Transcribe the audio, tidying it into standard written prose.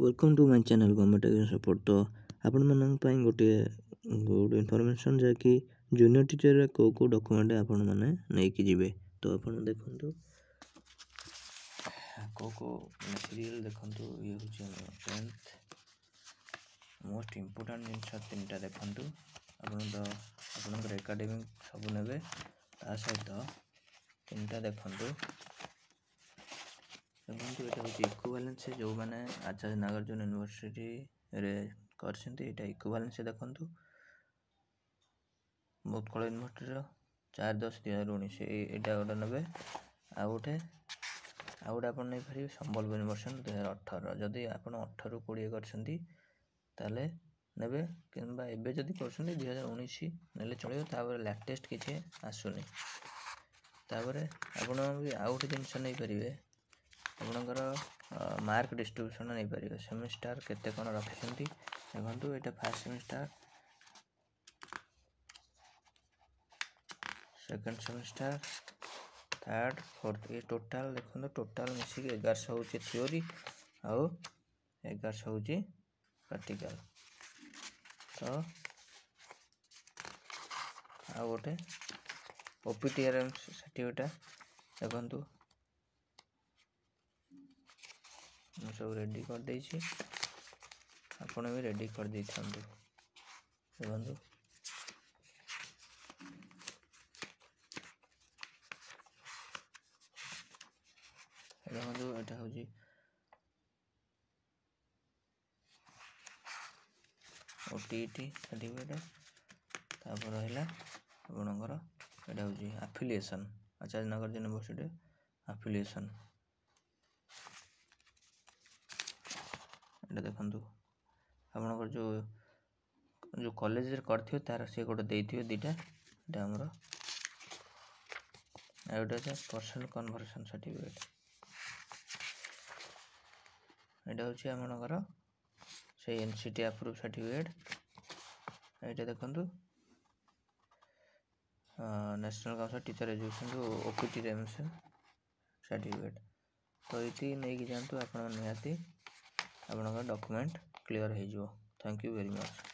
Welcome to my channel government exam support. तो आपण मानन पई गोटे गुड इनफॉरमेशन जे कि जूनियर टीचर रे को डॉक्यूमेंट आपण माने नै कि जिवे। तो आपण देखंतु को सीरियल देखंतु ये होची 10th मोस्ट इंपोर्टेंट जिनस तीनटा देखंतु। आपण तो आपनकर एकेडमिक सब नेबे ता सहित तीनटा देखंतु। देखो ये हूँ इक्विवेलेंस जो मैंने आचार्य नागार्जुन यूनिवर्सिटी रे करछंती एटा इक्विवेलेंस देखो बहुत कल यूनिवर्सिटी 4/10/2019 एटा गोटे ने आ गोटे आप नहीं पारे संबलपुर यूनिवर्सिटी 2018 जदि आप 18 ରୁ 20 करछंती ताले नेबे किंबा एबे जदि करछंती 2019 नेले चलियो। तापर लेटेस्ट किछि आसुनी तापर आपण भी आ गोटे जिंस नहीं परिवे आपणकर मार्क डिस्ट्रीब्यूशन नहीं पारे सेमिस्टर केते कोन रखिसंती देखंतु। एटा first semester second semester third fourth ये टोटल देखंतु टोटल मिसी 1100 होची थ्योरी आउ 1100 होची प्रैक्टिकल। तो आ गोटे ओपीटीआरएम सर्टिफिकेट देखंतु सब रेडी कर देछि आपण भी रेडी कर दै थांतु देखंतु। देखंतु एटा होजी ओटीटी सर्टिफिकेट तापर रहला आपणकर एटा होजी एफिलिएशन आचार्य नागार्जुन यूनिवर्सिटी एफिलिएशन। एटा देखंतु आपणकर जो कॉलेज रे करथियो तार से गोटे देथियो दिटा एटा हमर एटा पर्सनल कन्वर्सन सर्टिफिकेट। एटा होची आपणकर से एनसीटी अप्रूव सर्टिफिकेट। एटा देखंतु नेशनल काउंसिल टीचर एजुकेशन जो ओपीटी रेमसन सर्टिफिकेट। तो इति नै कि जानतु आपण निहाती आपनका डॉक्यूमेंट क्लियर हो। Thank you very much.